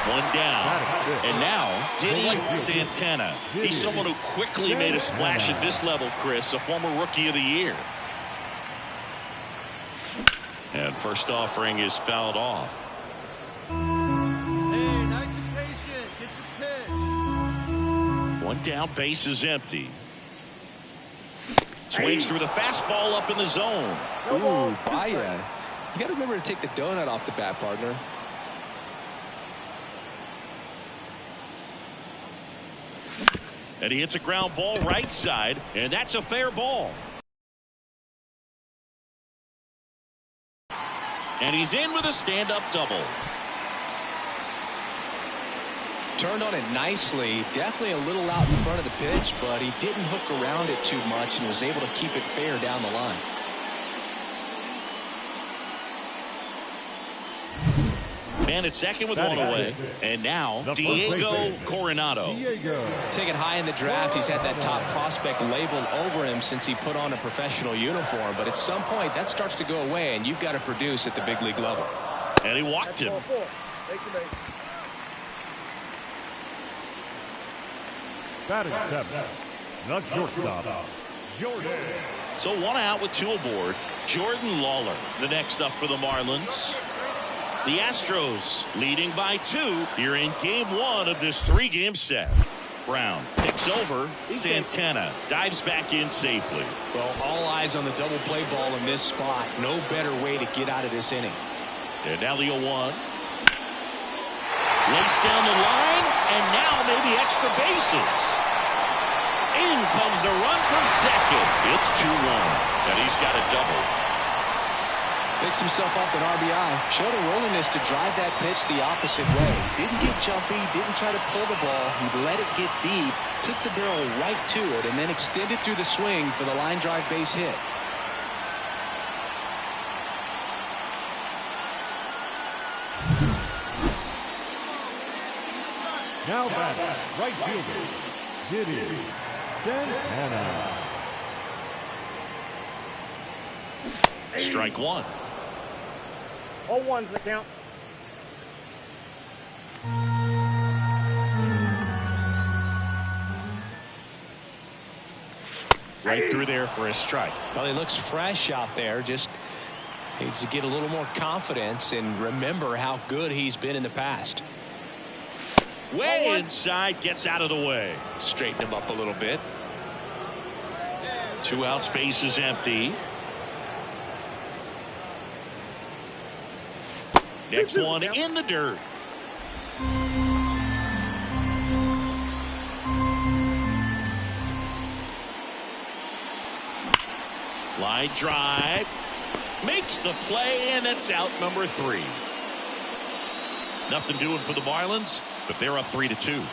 One down. And now, Diddy Santana. He's someone who quickly made a splash at this level, Chris, a former Rookie of the Year. And first offering is fouled off. Hey, nice and patient. Get your pitch. One down, base is empty. Swings through the fastball up in the zone. Ooh, Baya. You got to remember to take the donut off the bat, partner. And he hits a ground ball right side, and that's a fair ball. And he's in with a stand-up double. Turned on it nicely. Definitely a little out in front of the pitch, but he didn't hook around it too much and was able to keep it fair down the line. Man at second with one away. And now, Diego Coronado. Taken high in the draft, he's had that top prospect labeled over him since he put on a professional uniform. But at some point, that starts to go away, and you've got to produce at the big league level. And he walked him. Batting seven, the shortstop, Jordan. So one out with two aboard. Jordan Lawler, the next up for the Marlins. The Astros leading by 2 here in game 1 of this 3-game set. Brown picks over Santana, dives back in safely. Well, all eyes on the double play ball in this spot. No better way to get out of this inning. And now the 0-1. Lace down the line, and now maybe extra bases. In comes the run from second. It's 2-1, and he's got a double. Picks himself up an RBI. Showed a willingness to drive that pitch the opposite way. Didn't get jumpy, didn't try to pull the ball. He let it get deep, took the barrel right to it, and then extended through the swing for the line drive base hit. Now batting, right fielder, Diddy Santana. Strike one. All ones that count. Right through there for a strike. Well, he looks fresh out there. Just needs to get a little more confidence and remember how good he's been in the past. Way inside, gets out of the way. Straighten him up a little bit. 2 out, space is empty. Next one in the dirt. Line drive. Makes the play, and it's out number 3. Nothing doing for the Marlins, but they're up 3-2.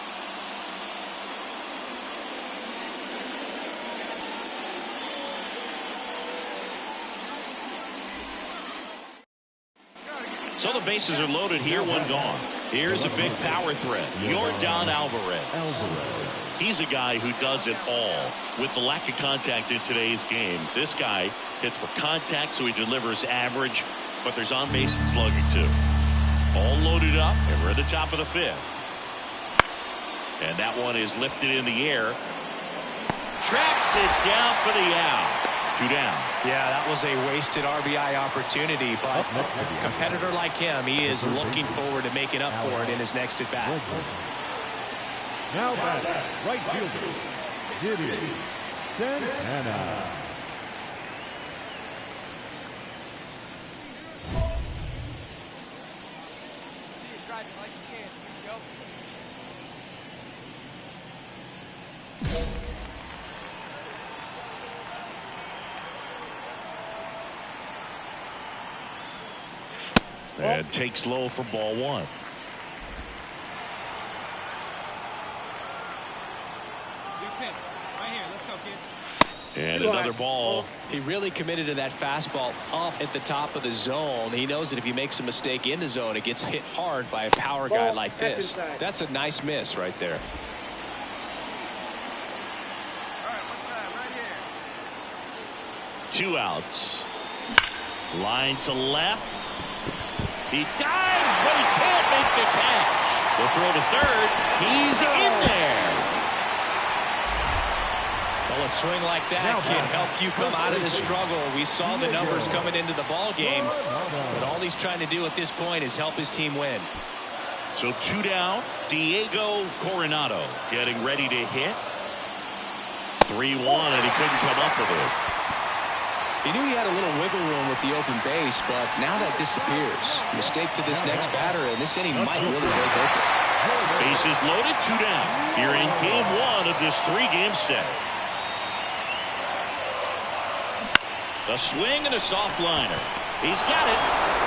So the bases are loaded here, one gone. Here's a big power threat. Yordan Alvarez. He's a guy who does it all. With the lack of contact in today's game, this guy hits for contact, so he delivers average, but there's on base and slugging too. All loaded up, and we're at the top of the 5th. And that one is lifted in the air. Tracks it down for the out. 2 down. Yeah, that was a wasted RBI opportunity, but a competitor like him, he is looking forward to making up for it in his next at bat. Now batting, right fielder, Diddy Santana. And takes low for ball 1. Right here, let's go, kid. And another ball. He really committed to that fastball up at the top of the zone. He knows that if he makes a mistake in the zone, it gets hit hard by a power guy like this. That's a nice miss right there. All right, one time, right here. 2 outs. Line to left. He dives, but he can't make the catch. The throw to third. He's in there. Well, a swing like that can help you come out of the struggle. We saw the numbers coming into the ball game, but all he's trying to do at this point is help his team win. So 2 down. Diego Coronado getting ready to hit. 3-1, and he couldn't come up with it. He knew he had a little wiggle room with the open base, but now that disappears. Mistake to this next batter, and this inning might really break open. Bases loaded, 2 down. Here in game 1 of this 3-game set. A swing and a soft liner. He's got it,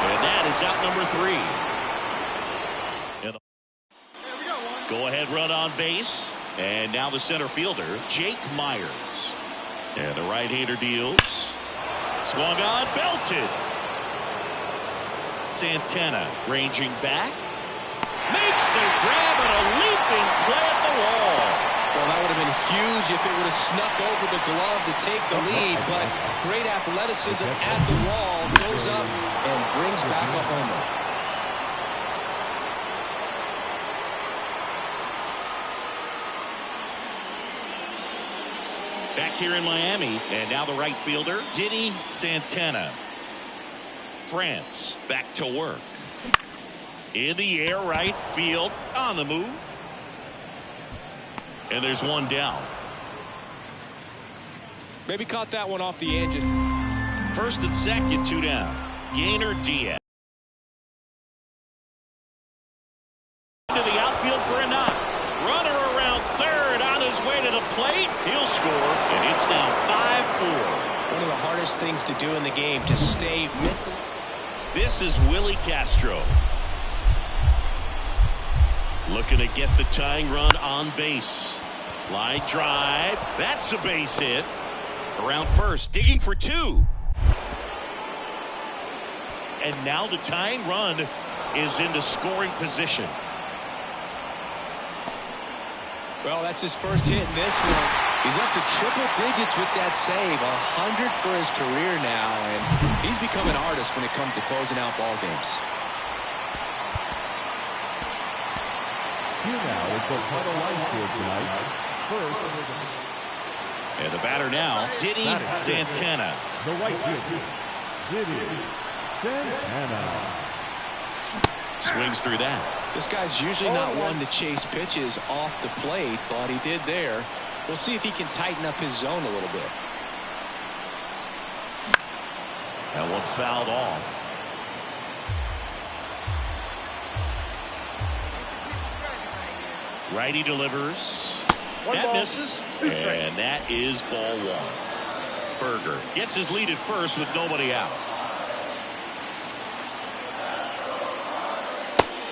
and that is out number 3. Go-ahead run on base, and now the center fielder, Jake Myers. And the right-hander deals. Swung on, belted. Santana ranging back. Makes the grab and a leaping play at the wall. Well, that would have been huge if it would have snuck over the glove to take the lead, but great athleticism at the wall, goes up and brings back a homer. Back here in Miami, and now the right fielder, Diddy Santana. France back to work. In the air, right field, on the move. And there's 1 down. Maybe caught that one off the edges. First and second, 2 down. Yainer Diaz. Into the outfield for a knock. Runner around third on his way to the plate. He'll score, and it's now 5-4. One of the hardest things to do in the game, to stay mental. This is Willie Castro. Looking to get the tying run on base. Line drive. That's a base hit. Around first, digging for 2. And now the tying run is into scoring position. Well, that's his first hit in this one. He's up to triple digits with that save. 100 for his career now, and he's become an artist when it comes to closing out ball games. Here now is the title line score tonight. First, and the batter now, Diddy Santana. the right fielder, Diddy Santana. Swings through that. This guy's usually not one to chase pitches off the plate, but he did there. We'll see if he can tighten up his zone a little bit. That one fouled off. Righty delivers. That misses. And that is ball 1. Berger gets his lead at first with nobody out.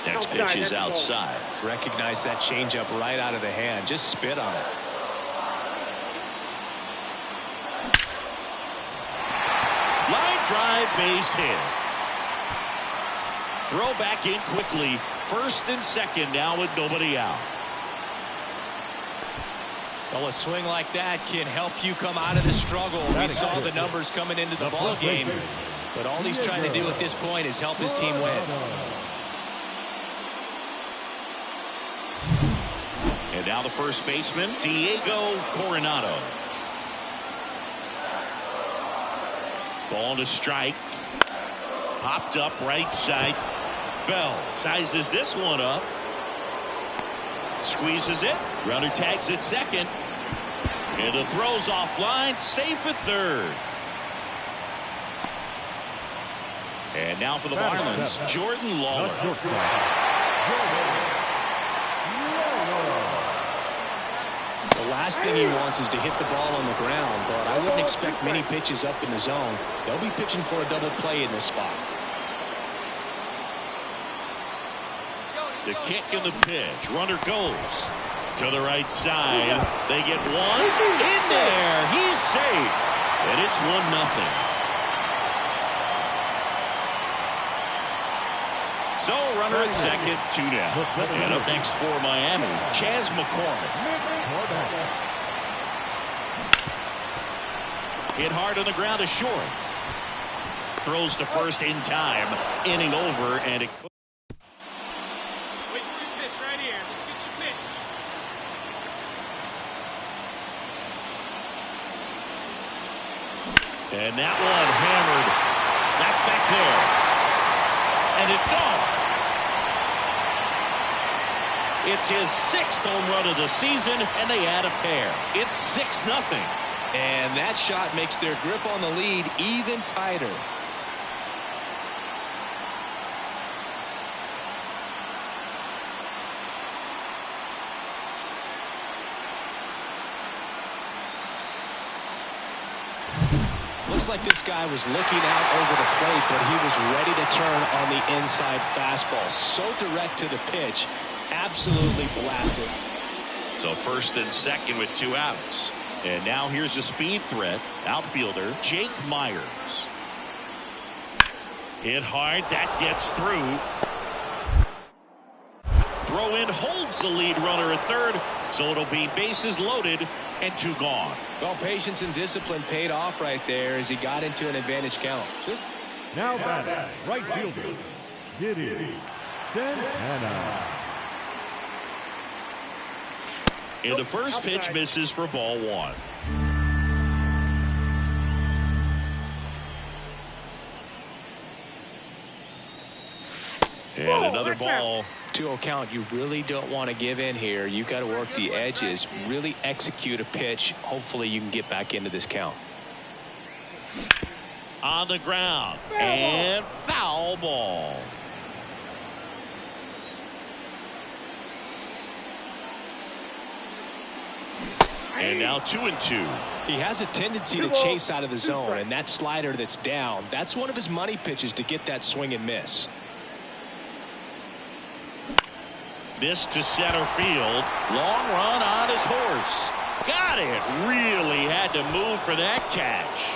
Next pitch is outside. Recognize that changeup right out of the hand. Just spit on it. Line drive, base hit. Throw back in quickly. First and second now with nobody out. Well, a swing like that can help you come out of the struggle. We saw the numbers coming into the ball game, but all he's trying to do at this point is help his team win. And now the first baseman, Diego Coronado. Ball to strike. Popped up right side. Bell sizes this one up. Squeezes it. Runner tags at second. And the throw's offline. Safe at third. And now for the Marlins, Jordan Lawler. The last thing he wants is to hit the ball on the ground, but I wouldn't expect many pitches up in the zone. They'll be pitching for a double play in this spot. The kick and the pitch. Runner goes to the right side. They get one in there. He's safe. And it's 1-0. So runner at second, 2 down. And up next for Miami, Chas McCormick. Hit hard on the ground to short. Throws to first in time. Inning over, and it. pitch right here. Let's get your pitch. And that one hammered. That's back there. And it's gone. It's his 6th home run of the season, and they add a pair. It's 6-0. And that shot makes their grip on the lead even tighter. Looks like this guy was looking out over the plate, but he was ready to turn on the inside fastball. So direct to the pitch. Absolutely blasted. So 1st and 2nd with 2 outs. And now here's a speed threat. Outfielder Jake Myers. Hit hard. That gets through. Throw in holds the lead runner at 3rd. So it'll be bases loaded and 2 gone. Well, patience and discipline paid off right there as he got into an advantage count. Now batting, right fielder, Diddy Santana. And the first pitch misses for ball 1. And another ball. 2-0 count. You really don't want to give in here. You've got to work the edges, really execute a pitch. Hopefully you can get back into this count. On the ground. And foul ball. And now 2-2. He has a tendency to chase out of the zone, and that slider that's down, that's one of his money pitches to get that swing and miss. This to center field. Long run on his horse. Got it. Really had to move for that catch.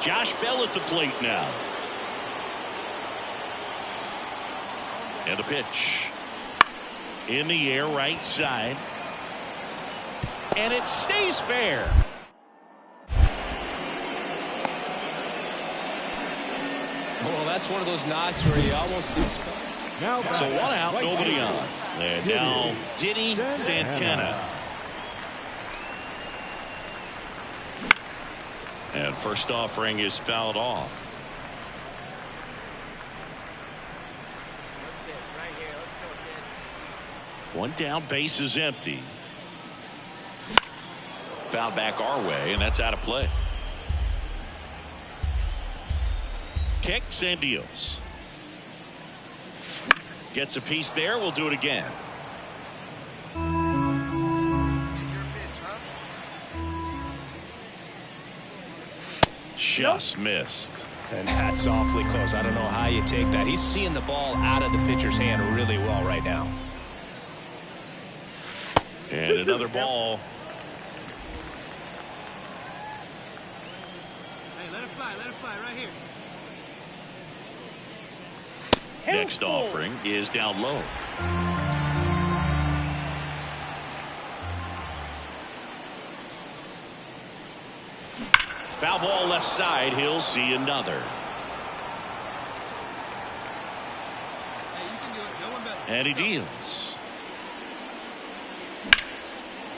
Josh Bell at the plate now. And a pitch. In the air, right side. And it stays fair. Well, that's one of those knocks where you almost expect. So 1 out, nobody on. And now Diddy Santana. And first offering is fouled off. Right here. Let's go, kid. 1 down, base is empty. Foul back our way, and that's out of play. Kicks and deals. Gets a piece there. We'll do it again. Get your pitch, huh? Just missed. And that's awfully close. I don't know how you take that. He's seeing the ball out of the pitcher's hand really well right now. And another ball. Hey, let it fly right here. Next offering is down low. Foul ball left side. He'll see another. Hey, you can do it. No one better. And he deals.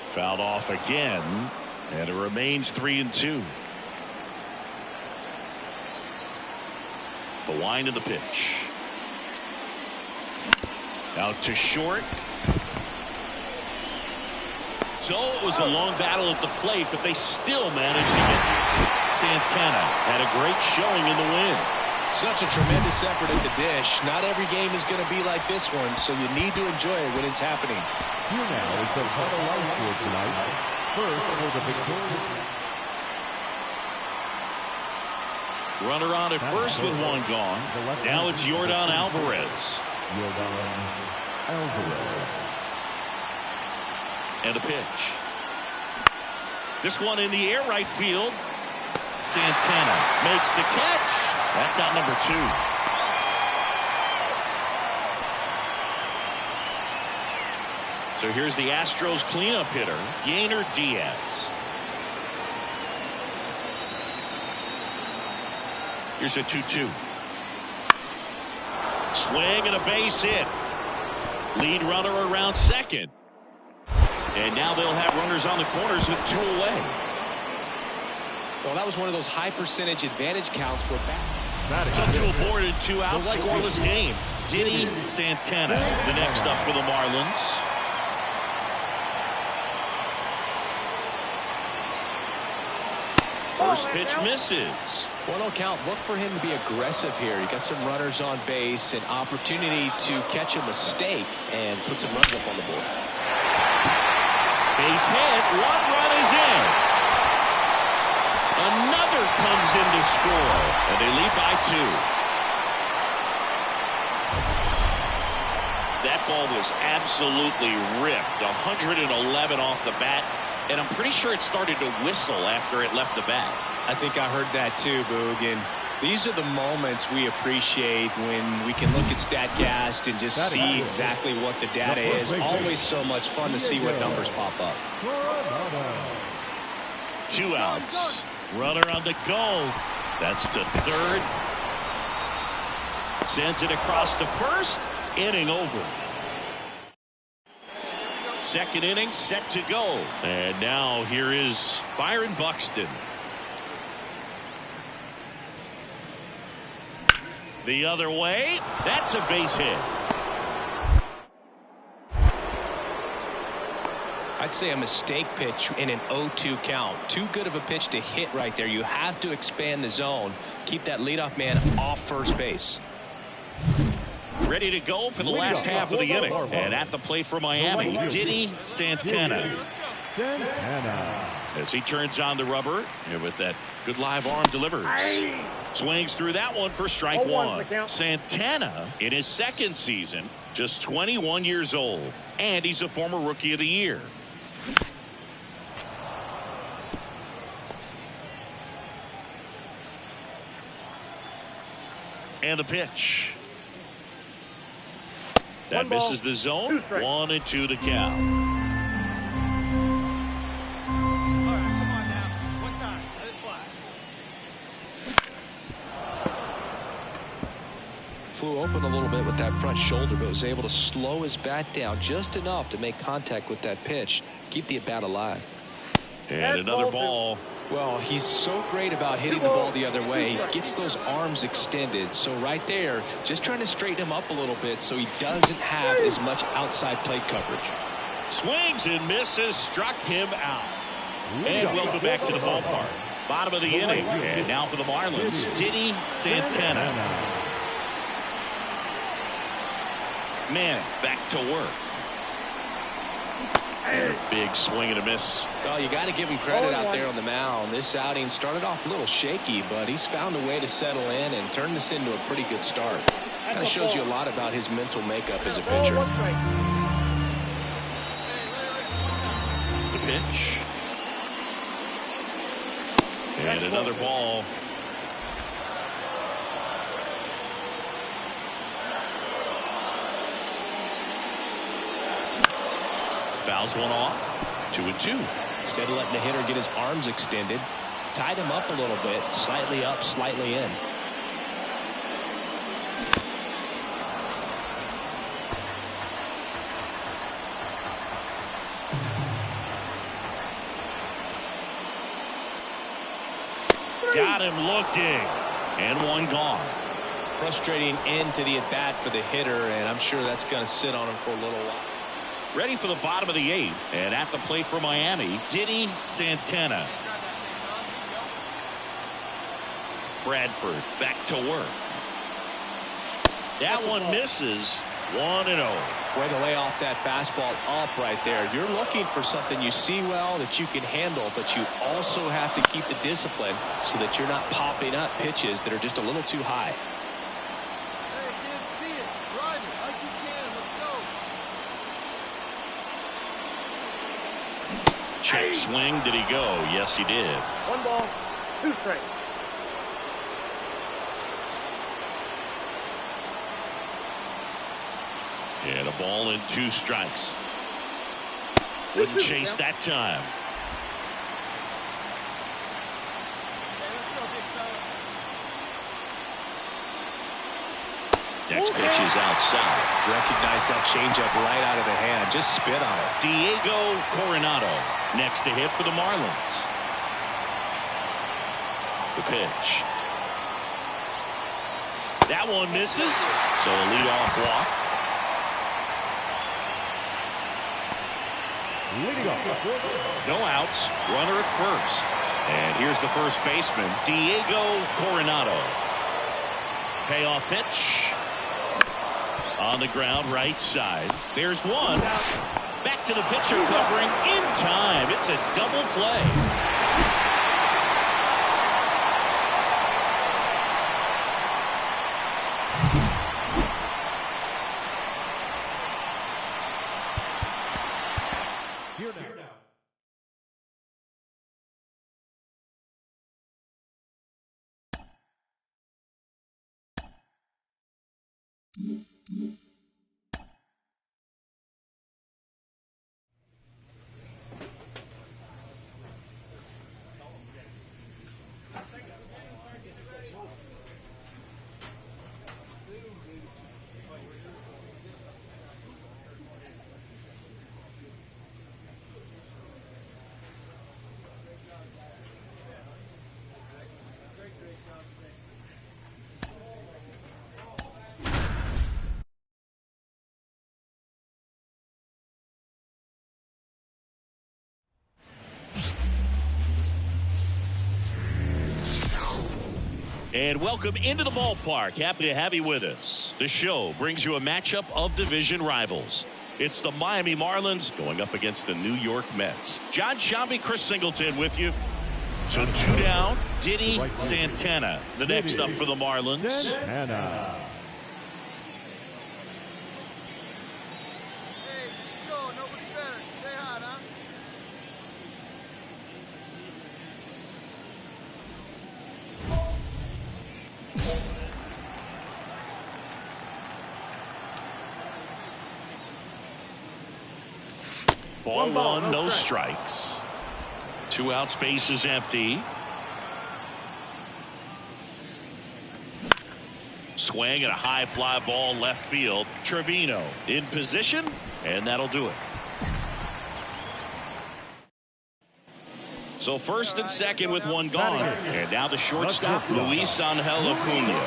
Fouled off again. And it remains 3-2. The wind of the pitch. Out to short. So it was a long battle at the plate, but they still managed to get Santana. Had a great showing in the win. Such a tremendous effort at the dish. Not every game is going to be like this one, so you need to enjoy it when it's happening. Here now is the final life score tonight. First for the victorious. Runner on at first with 1 gone. Now it's Yordan Alvarez. And a pitch. This one in the air, right field. Santana makes the catch. That's out number 2. So here's the Astros cleanup hitter, Yainer Diaz. Here's a 2-2. Swing and a base hit. Lead runner around second. And now they'll have runners on the corners with 2 away. Well, that was one of those high percentage advantage counts. We're back. Tough to aboard in 2 out, scoreless game. Diddy Santana, the next up for the Marlins. First pitch misses. 1-0 count. Look for him to be aggressive here. You got some runners on base, an opportunity to catch a mistake and put some runs up on the board. Base hit. 1 run is in. Another comes in to score, and they lead by 2. That ball was absolutely ripped. 111 off the bat. And I'm pretty sure it started to whistle after it left the bat. I think I heard that too, Boog. And these are the moments we appreciate when we can look at StatCast and just see exactly what the data is. Always so much fun to see what numbers pop up. 2 outs. Runner on the go. That's to third. Sends it across to first. Inning over. Second inning set to go. And now here is Byron Buxton. The other way. That's a base hit. I'd say a mistake pitch in an 0-2 count. Too good of a pitch to hit right there. You have to expand the zone. Keep that leadoff man off first base. Ready to go for the last half of the inning. And at the plate for Miami, Diddy Santana. As he turns on the rubber, and with that good live arm delivers. Swings through that one for strike 1. Santana in his second season, just 21 years old. And he's a former Rookie of the Year. And the pitch. That misses the zone. 1-2 to count. All right, come on now. One time. Let it fly. Flew open a little bit with that front shoulder, but was able to slow his bat down just enough to make contact with that pitch. Keep the at-bat alive. And another ball. Well, he's so great about hitting the ball the other way. He gets those arms extended. So right there, just trying to straighten him up a little bit so he doesn't have as much outside plate coverage. Swings and misses, struck him out. And welcome back to the ballpark. Bottom of the inning. And now for the Marlins, Diddy Santana. Manning back to work. Big swing and a miss. Well, you got to give him credit out there on the mound. This outing started off a little shaky, but he's found a way to settle in and turn this into a pretty good start. Kind of shows you a lot about his mental makeup as a pitcher. The pitch. And another ball. Fouls one off. 2-2. Instead of letting the hitter get his arms extended, tied him up a little bit, slightly up, slightly in. Got him looking. And one gone. Frustrating end to the at-bat for the hitter, and I'm sure that's going to sit on him for a little while. Ready for the bottom of the 8th. And at the plate for Miami, Diddy Santana. Bradford back to work. That one misses. 1-0. Way to lay off that fastball up right there. You're looking for something you see well that you can handle, but you also have to keep the discipline so that you're not popping up pitches that are just a little too high. Hey, kids, see it. Drive it like you can. Let's go. Check swing. Did he go? Yes, he did. 1 ball, 2 strikes. And a ball and 2 strikes. Wouldn't chase that time. Hey, let's go, big Next pitch is outside. Recognize that changeup right out of the hand. Just spit on it. Diego Coronado next to hit for the Marlins. The pitch. That one misses. So a leadoff walk. No outs. Runner at first. And here's the first baseman, Diego Coronado. Payoff pitch. On the ground, right side. There's one. Back to the pitcher, covering in time. It's a double play. And welcome into the ballpark. Happy to have you with us. The show brings you a matchup of division rivals. It's the Miami Marlins going up against the New York Mets. John Shambi, Chris Singleton with you. So 2 down, Diddy Santana. The next up for the Marlins. Santana. Hey, go. Nobody better. Stay hot, huh? Ball one, no strikes. 2 outs, base is empty. Swing at a high fly ball left field. Trevino in position, and that'll do it. So first and second with 1 gone. And now the shortstop, Luis Angel Acuna.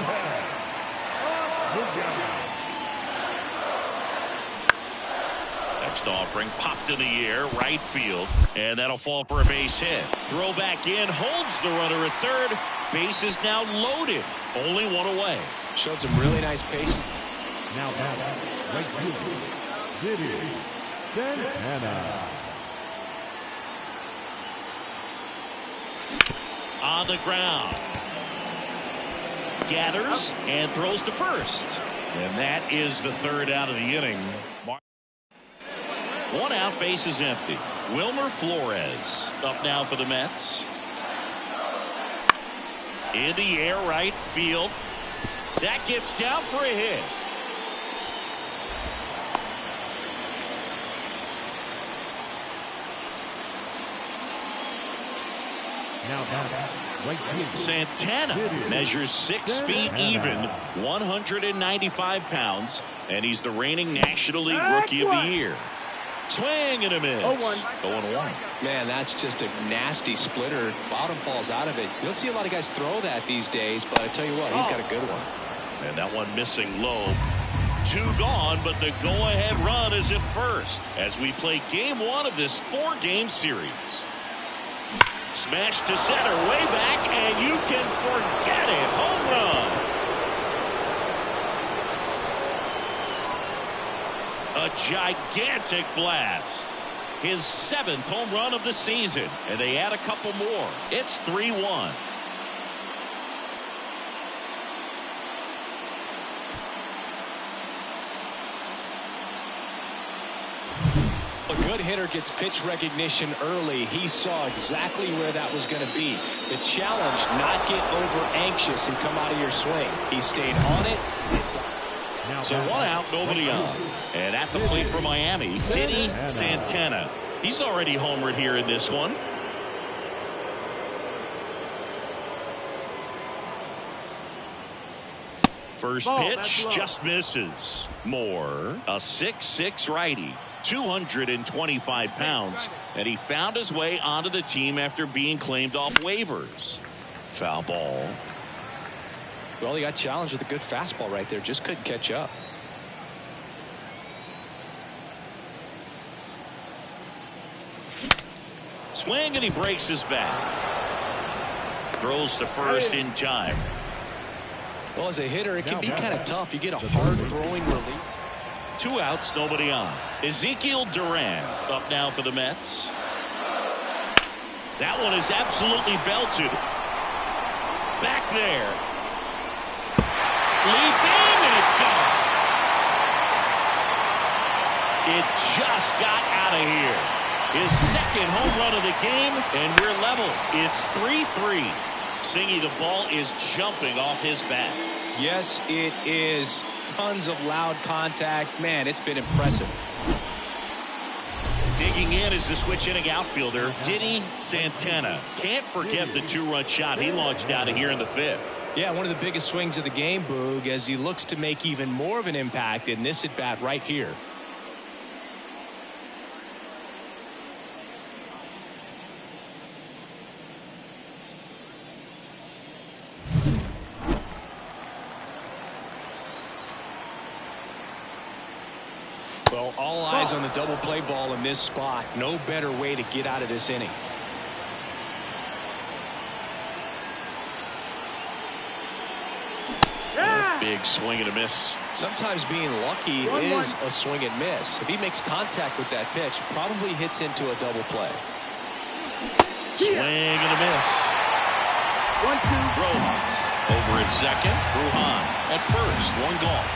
Next offering popped in the air, right field, and that'll fall for a base hit. Throw back in, holds the runner at third. Base is now loaded, only 1 away. Showed some really nice patience. Now right field, Diddy Santana. On the ground. Gathers and throws to first. And that is the 3rd out of the inning. 1 out, base is empty. Wilmer Flores up now for the Mets. In the air, right field. That gets down for a hit. Now right field, Santana measures 6 feet even, 195 pounds, and he's the reigning National League Rookie of the Year. Swing and a miss. 0-1. Man, that's just a nasty splitter. Bottom falls out of it. You don't see a lot of guys throw that these days, but I tell you what, he's got a good one. And that one missing low. 2 gone, but the go-ahead run is at first as we play game 1 of this 4-game series. Smash to center, way back, and you can forget it. Home run. A gigantic blast. His 7th home run of the season, and they add a couple more. It's 3-1. A good hitter gets pitch recognition early. He saw exactly where that was going to be. The challenge, not get over anxious and come out of your swing. He stayed on it. So 1 out, nobody on. And at the plate for Miami, Diddy Santana. He's already homered here in this one. First pitch just misses. Moore, a 6'6" righty, 225 pounds, and he found his way onto the team after being claimed off waivers. Foul ball. Well, he got challenged with a good fastball right there. Just couldn't catch up. Swing, and he breaks his bat. Throws to first in time. Well, as a hitter, it can be kind of tough. You get a hard throwing relief. 2 outs, nobody on. Ezekiel Duran up now for the Mets. That one is absolutely belted. Back there. Leaping, and it's gone. It just got out of here. His second home run of the game, and we're level. It's 3-3. Singy, the ball is jumping off his bat. Yes, it is. Tons of loud contact. Man, it's been impressive. Digging in is the switch inning outfielder, Denny Santana. Can't forget the 2-run shot he launched out of here in the 5th. Yeah, one of the biggest swings of the game, Boog, as he looks to make even more of an impact in this at-bat right here. Well, all eyes on the double play ball in this spot. No better way to get out of this inning. Big swing and a miss. Sometimes being lucky is a swing and miss. If he makes contact with that pitch, probably hits into a double play. Swing and a miss. 1-2. Rojas over at second. Bruhan at first. 1 gone.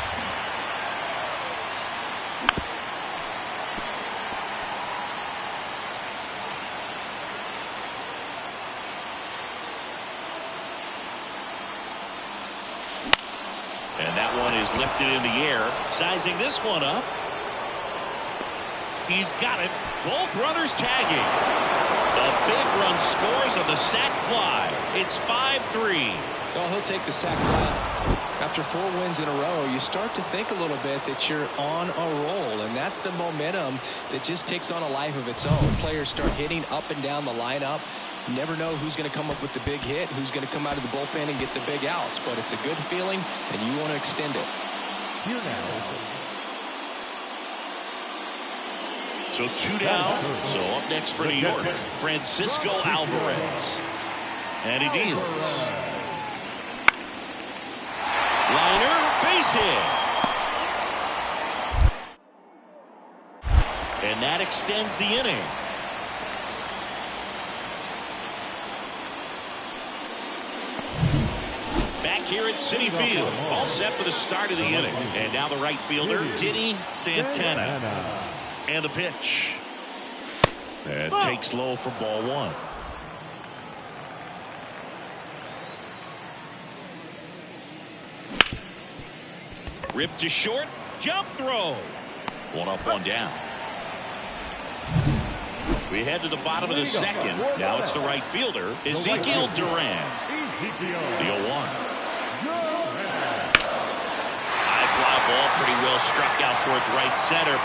And that one is lifted in the air. Sizing this one up. He's got it. Both runners tagging. A big run scores on the sac fly. It's 5-3. Well, he'll take the sac fly. After 4 wins in a row, you start to think a little bit that you're on a roll, and that's the momentum that just takes on a life of its own. Players start hitting up and down the lineup. You never know who's going to come up with the big hit, who's going to come out of the bullpen and get the big outs, but it's a good feeling, and you want to extend it. Here now. So 2 down. So up next for New York, Francisco Alvarez. And he deals. Liner, base hit. And that extends the inning. Back here at Citi Field, all set for the start of the inning. And now the right fielder, Denny Santana. And the pitch. And takes low for ball 1. Ripped to short, jump throw. 1 up, 1 down. We head to the bottom of the second. Now it's the right fielder, Ezekiel Duran. The 0-1. High fly ball, pretty well struck out towards right center.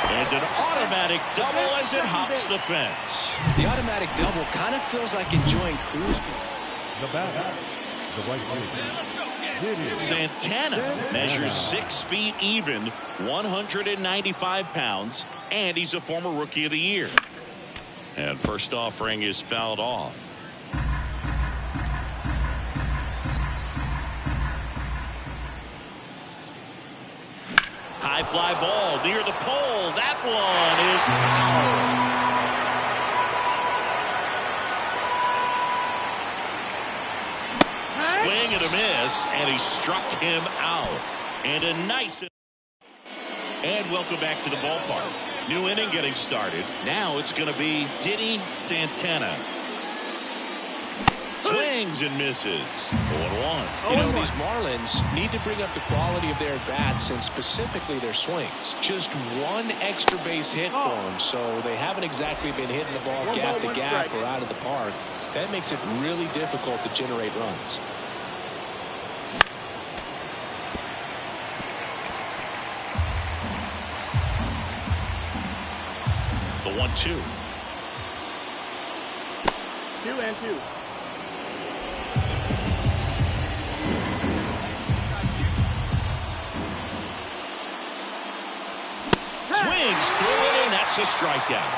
And an automatic double as it hops the fence. The automatic double kind of feels like enjoying cruise. The batter, the right fielder. Santana measures 6 feet even, 195 pounds, and he's a former Rookie of the Year. And first offering is fouled off. High fly ball near the pole. That one is foul. Swing and a miss, and he struck him out. And a nice. And welcome back to the ballpark. New inning getting started. Now it's going to be Denny Santana. Swings and misses. 0-1. You know, these Marlins need to bring up the quality of their bats and specifically their swings. Just 1 extra base hit for them, so they haven't exactly been hitting the ball gap to gap or out of the park. That makes it really difficult to generate runs. The 1-2. 2-2. Swings through it, and that's a strikeout.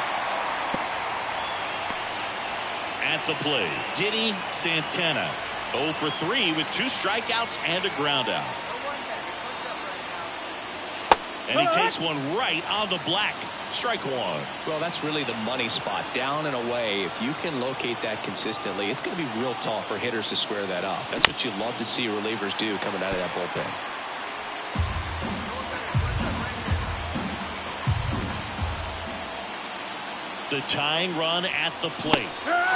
At the plate, Diddy Santana. 0 for 3 with 2 strikeouts and a ground out. And he takes one right on the black. Strike one. Well, that's really the money spot. Down and away. If you can locate that consistently, it's going to be real tough for hitters to square that up. That's what you love to see relievers do coming out of that bullpen. The tying run at the plate. Got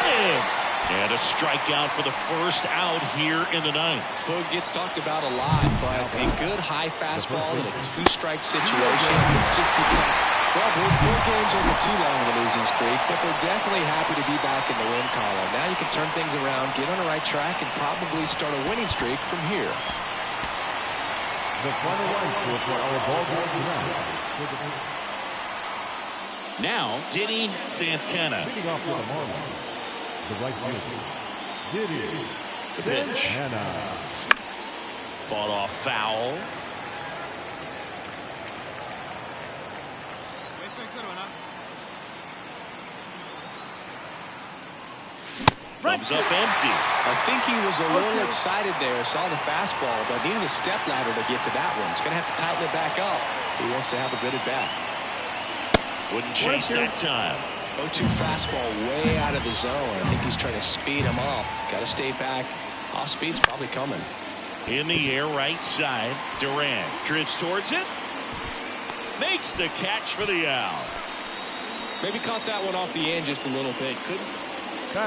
him! And a strikeout for the first out here in the ninth. Boog gets talked about a lot, but a good high fastball in a two-strike situation. It's just become, well, Boog, 4 games wasn't too long of a losing streak, but they're definitely happy to be back in the win column. Now you can turn things around, get on the right track, and probably start a winning streak from here. The final line score for our ball game tonight. Now, Diddy Santana. Leading off for the Marlins, the right fielder, Diddy The pitch. Santana. Fought off foul. Comes up empty. I think he was a little excited there, saw the fastball, but needed a step ladder to get to that one. He's going to have to tighten it back up. He wants to have a good at-bat. Wouldn't chase that time. 0-2 fastball way out of the zone. I think he's trying to speed him up. Got to stay back. Off speed's probably coming. In the air, right side. Duran drifts towards it. Makes the catch for the out. Maybe caught that one off the end just a little bit. Couldn't.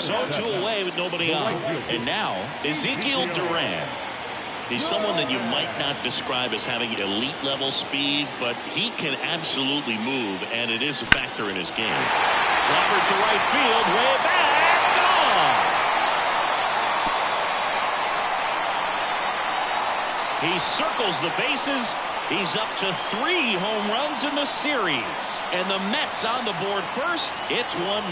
So 2 away with nobody on. And now, Ezekiel Duran. He's someone that you might not describe as having elite level speed, but he can absolutely move, and it is a factor in his game. Robert to right field, way back, gone. He circles the bases. He's up to 3 home runs in the series. And the Mets on the board first. It's 1-0.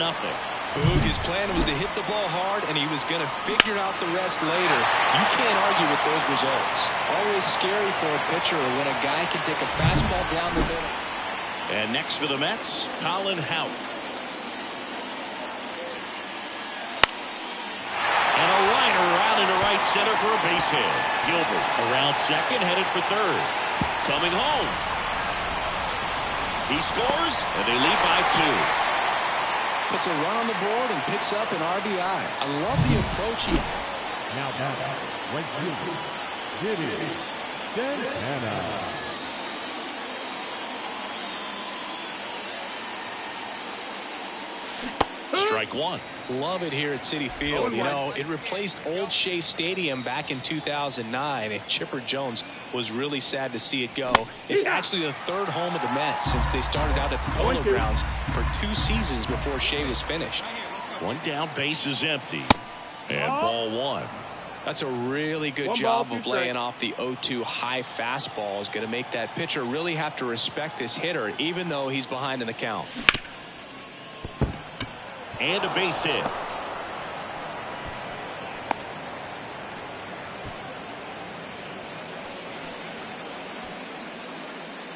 Boog, his plan was to hit the ball hard, and he was going to figure out the rest later. You can't argue with those results. Always scary for a pitcher when a guy can take a fastball down the middle. And next for the Mets, Colin Houck. And a liner out into right center for a base hit. Gilbert around second, headed for third. Coming home. He scores, and they lead by 2. Puts a run on the board and picks up an RBI. I love the approach he. Now, right fielder, Diddy Santana. Strike one. Love it here at Citi Field. You know, it replaced Old Shea Stadium back in 2009, and Chipper Jones was really sad to see it go. It's actually the 3rd home of the Mets since they started out at the Polo Grounds for 2 seasons before Shea was finished. 1 down, base is empty. And ball 1. That's a really good job of laying off the 0-2 high fastball. Is going to make that pitcher really have to respect this hitter, even though he's behind in the count. And a base hit.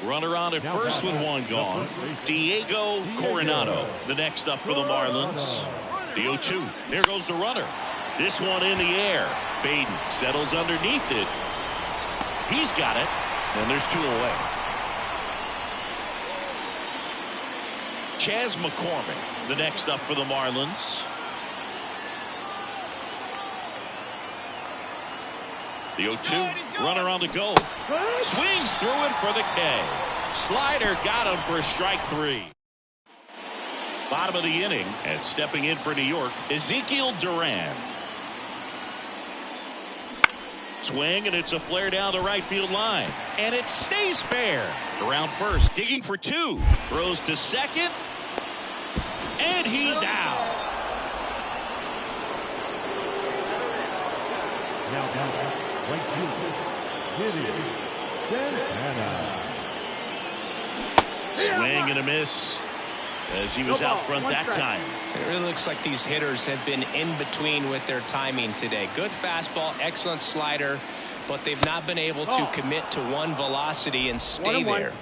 Runner on at first with 1 gone. Diego Coronado, the next up for the Marlins. The 0-2. There goes the runner. This one in the air. Baden settles underneath it. He's got it. And there's 2 away. Chas McCormick, the next up for the Marlins. The 0-2, runner on the go. Swings through it for the K. Slider got him for strike 3. Bottom of the inning, and stepping in for New York, Ezekiel Duran. Swing, and it's a flare down the right field line. And it stays fair. Around first, digging for 2. Throws to second. And he's out. Now, right fielder, Diddy Santana. Swing and a miss. as he was out front that time. It really looks like these hitters have been in between with their timing today. Good fastball, excellent slider, but they've not been able to commit to one velocity and stay there.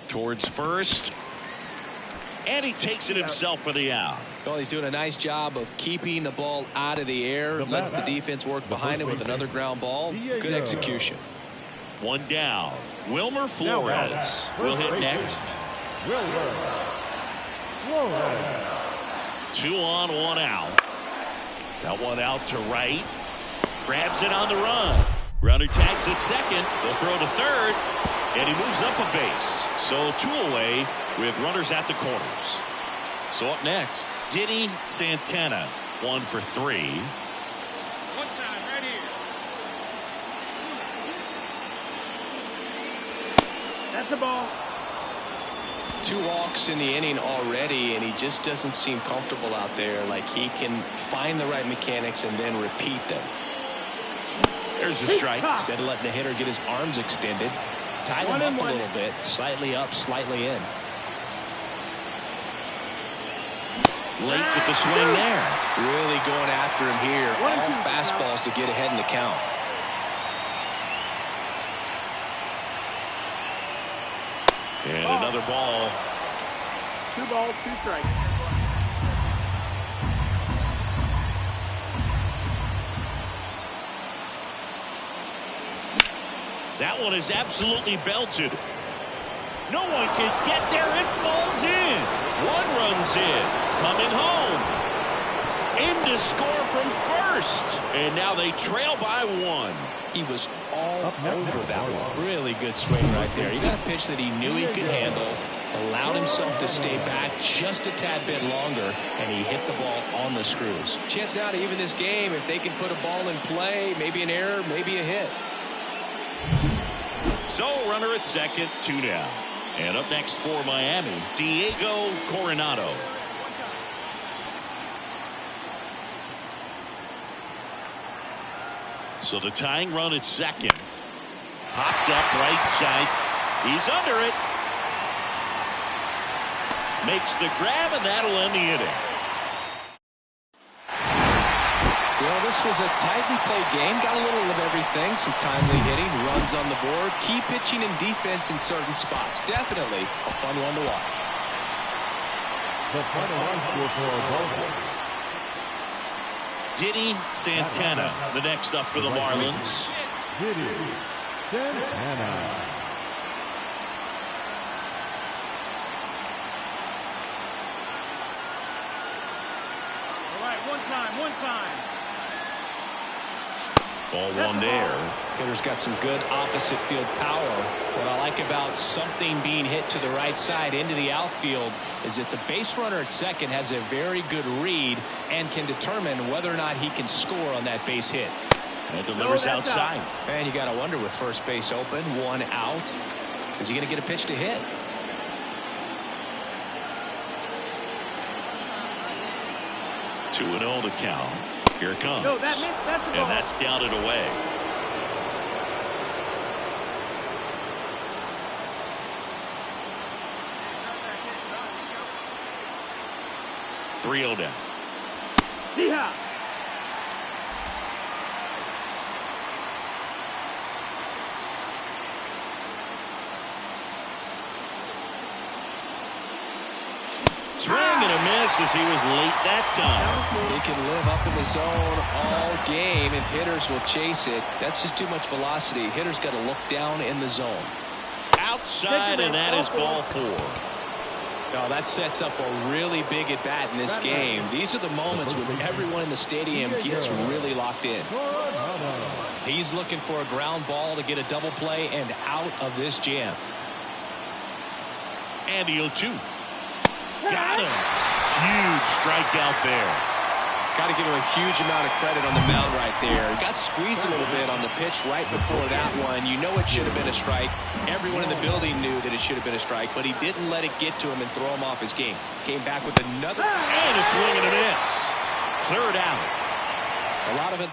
Towards first, and he takes it himself for the out. Well, he's doing a nice job of keeping the ball out of the air. Lets the defense work behind it with another ground ball. Good execution. One down. Wilmer Flores will hit next. 2 on, 1 out. That one out to right. Grabs it on the run. Runner tags at second. They'll throw to third. And he moves up a base. So 2 away with runners at the corners. So up next, Diddy Santana, 1 for 3. One time, right here. That's the ball. 2 walks in the inning already, and he just doesn't seem comfortable out there. Like he can find the right mechanics and then repeat them. There's a strike. Instead of letting the hitter get his arms extended, tied him up a little bit, slightly up, slightly in. Late with the swing there. Really going after him here. All fastballs to get ahead in the count. And another ball. 2 balls, 2 strikes. That one is absolutely belted. No one can get there. It falls in. 1 runs in. Coming home. In to score from first. And now they trail by 1. He was all over that one. Really good swing right there. He got a pitch that he knew he could handle. Allowed himself to stay back just a tad bit longer, and he hit the ball on the screws. Chance now to even this game. If they can put a ball in play, maybe an error, maybe a hit. So runner at second, 2 down. And up next for Miami, Diego Coronado. So the tying run at second. Popped up right side. He's under it. Makes the grab, and that'll end the inning. Well, this was a tightly played game. Got a little of everything. Some timely hitting, runs on the board, key pitching and defense in certain spots. Definitely a fun one to watch. The final run score for our ball. Diddy Santana, the next up for the Marlins. Diddy Santana. All right, one time. Ball 1 there. Hitter's got some good opposite field power. What I like about something being hit to the right side into the outfield is that the base runner at second has a very good read and can determine whether or not he can score on that base hit. And delivers outside. And you got to wonder, with first base open, 1 out, is he going to get a pitch to hit? Two and 0 to count. Here it comes. No, that's the ball. And that's down and away. Three-0 down. Yeehaw. Swing and a miss as he was late that time. He can live up in the zone all game if hitters will chase it. That's just too much velocity. Hitters got to look down in the zone. Outside, and that is ball 4. Now that sets up a really big at bat in this game. These are the moments when everyone in the stadium gets really locked in. He's looking for a ground ball to get a double play and out of this jam. And the 0-2. Got him. Huge strikeout there. Got to give him a huge amount of credit on the mound right there. Got squeezed a little bit on the pitch right before that one. You know it should have been a strike. Everyone in the building knew that it should have been a strike, but he didn't let it get to him and throw him off his game. Came back with another. And a swing and a miss. Third out. A lot of it.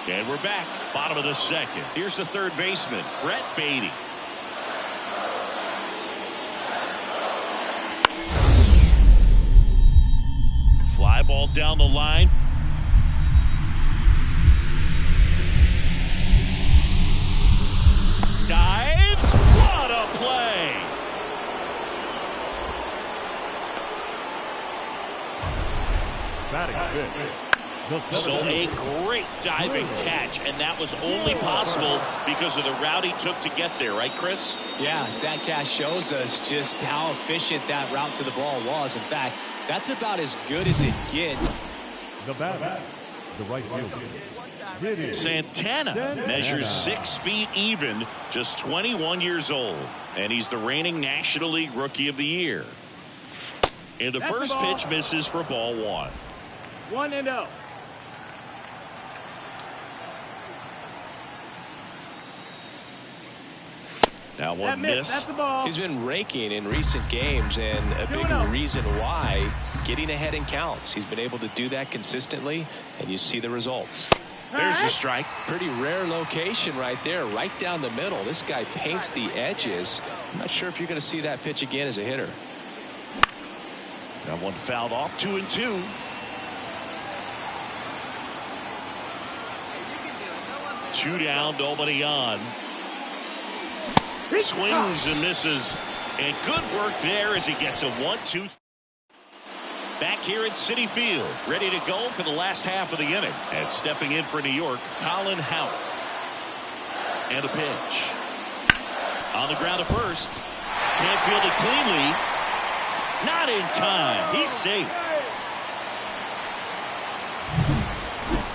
And we're back. Bottom of the second. Here's the third baseman, Brett Beatty. Fly ball down the line. Dives. What a play. Batting fifth. So a great diving catch, and that was only possible because of the route he took to get there, right, Chris? Yeah, StatCast shows us just how efficient that route to the ball was. In fact, that's about as good as it gets. The batter, the right fielder, Santana measures 6 feet even, just 21 years old, and he's the reigning National League Rookie of the Year. And the first pitch misses for ball 1. 1-0. Now one miss. That's the ball. He's been raking in recent games, and a big reason why, getting ahead in counts. He's been able to do that consistently, and you see the results. There's your strike. Pretty rare location right there, right down the middle. This guy paints the edges. I'm not sure if you're going to see that pitch again as a hitter. That one fouled off. 2-2. Two down, nobody on. Swings and misses, and good work there as he gets a 1-2. Back here at Citi Field, ready to go for the last half of the inning. And stepping in for New York, Colin Howard. And a pitch. On the ground to first. Can't field it cleanly. Not in time. He's safe.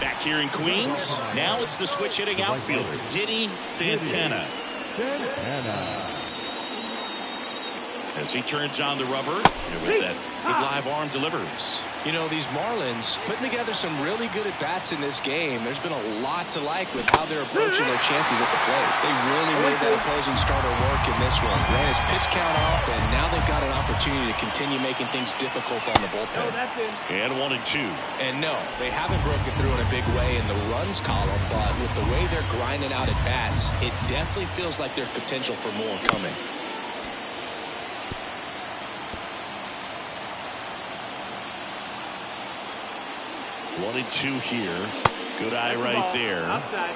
Back here in Queens, now it's the switch hitting outfielder, Diddy Santana. As he turns on the rubber, and with that good live arm delivers. You know, these Marlins putting together some really good at-bats in this game. There's been a lot to like with how they're approaching their chances at the plate. They really made that opposing starter work in this one. Ran his pitch count off, and now they've got an opportunity to continue making things difficult on the bullpen. And 1-2. And no, they haven't broken through in a big way in the runs column, but with the way they're grinding out at-bats, it definitely feels like there's potential for more coming. 1-2 here. Good eye right there. Outside.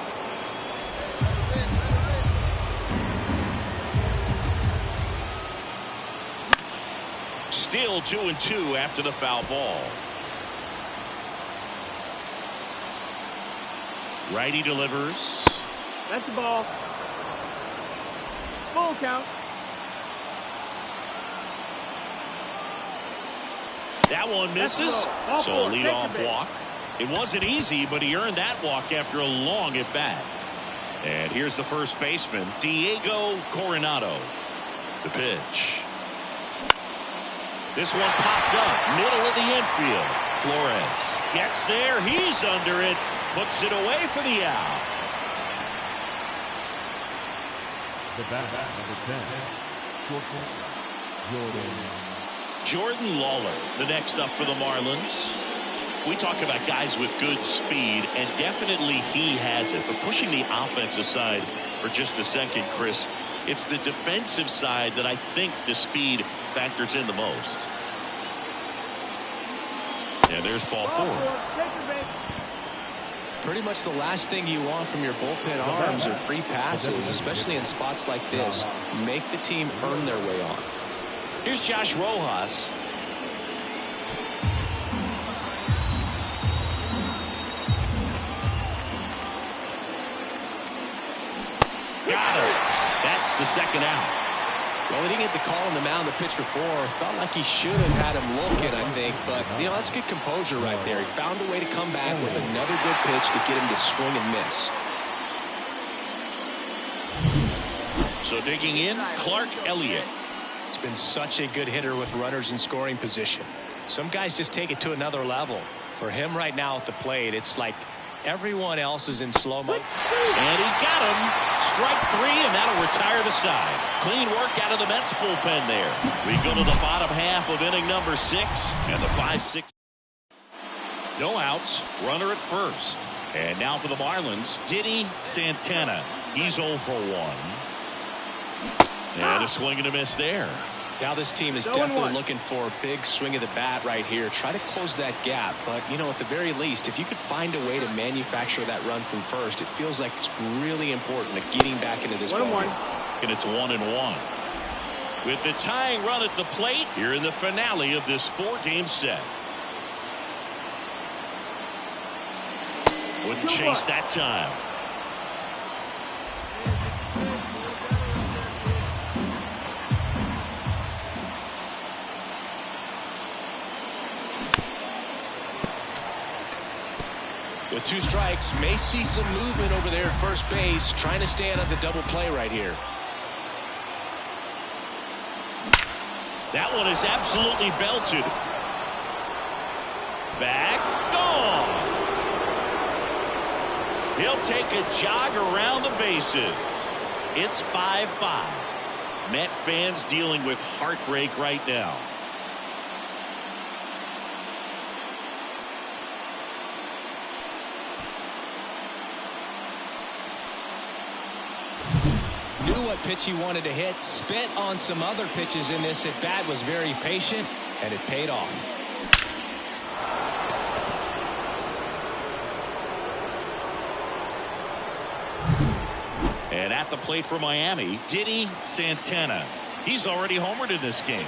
Still 2-2 after the foul ball. Righty delivers. That's the ball. Full count. That one misses. So a leadoff walk. It wasn't easy, but he earned that walk after a long at bat. And here's the first baseman, Diego Coronado. The pitch. This one popped up, middle of the infield. Flores gets there. He's under it. Puts it away for the out. The batter, number 10, Jordan Lawler, the next up for the Marlins. We talk about guys with good speed, and definitely he has it. But pushing the offense aside for just a second, Chris, it's the defensive side that I think the speed factors in the most. And there's ball 4. Pretty much the last thing you want from your bullpen arms are free passes, especially in spots like this. Make the team earn their way on. Here's Josh Rojas. Got it. That's the second out. Well, he didn't get the call on the mound the pitch before. Felt like he should have had him looking, I think. But, you know, that's good composure right there. He found a way to come back with another good pitch to get him to swing and miss. So digging in, Clark Elliott. He's been such a good hitter with runners in scoring position. Some guys just take it to another level. For him right now at the plate, it's like everyone else is in slow-mo. And he got him. Strike 3, and that'll retire the side. Clean work out of the Mets bullpen there. We go to the bottom half of inning number 6, and the 5-6. No outs. Runner at first. And now for the Marlins, Diddy Santana. He's 0 for 1. And a swing and a miss there. Now this team is definitely looking for a big swing of the bat right here. Try to close that gap. But, you know, at the very least, if you could find a way to manufacture that run from first, it feels like it's really important to getting back into this ball game. And it's 1-1. With the tying run at the plate, here in the finale of this 4-game set. Wouldn't chase that time. With 2 strikes, may see some movement over there at first base, trying to stand up the double play right here. That one is absolutely belted. Back, gone. He'll take a jog around the bases. It's 5-5. Met fans dealing with heartbreak right now. Knew what pitch he wanted to hit, spent on some other pitches in this at bat, was very patient, and it paid off. And at the plate for Miami, Diddy Santana. He's already homered in this game.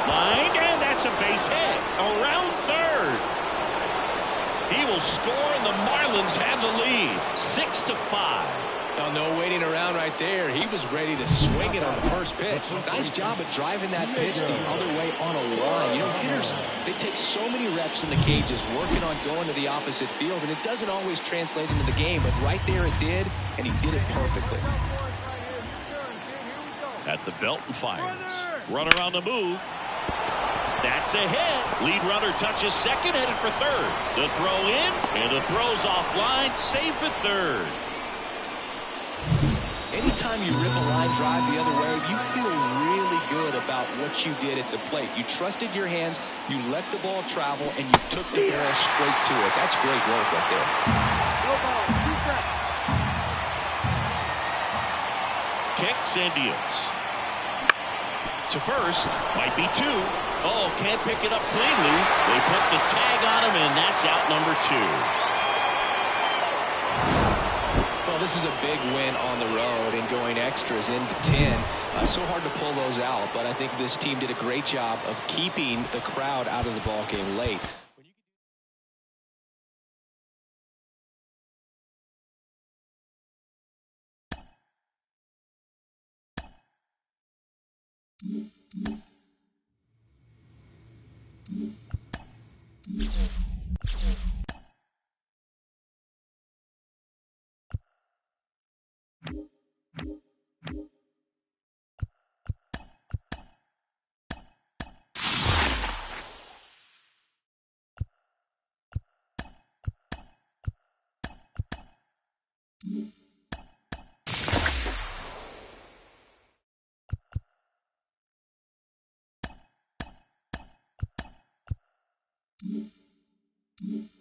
Line, and that's a base hit. Around third. He will score, and the Marlins have the lead. 6-5. Now, no waiting around right there. He was ready to swing it on the first pitch. Nice job at driving that pitch the other way on a line. You know, hitters, they take so many reps in the cages working on going to the opposite field, and it doesn't always translate into the game, but right there it did, and he did it perfectly. At the belt and fires. Runner on the move. That's a hit. Lead runner touches second, headed for third. The throw in, and the throw's offline, safe at third. Anytime you rip a line drive the other way, you feel really good about what you did at the plate. You trusted your hands, you let the ball travel, and you took the barrel straight to it. That's great work right there. Kicks and deals. To first, might be 2. Oh, can't pick it up cleanly. They put the tag on him, and that's out number 2. Well, this is a big win on the road and going extras into 10. So hard to pull those out, but I think this team did a great job of keeping the crowd out of the ball game late. Mm-hmm.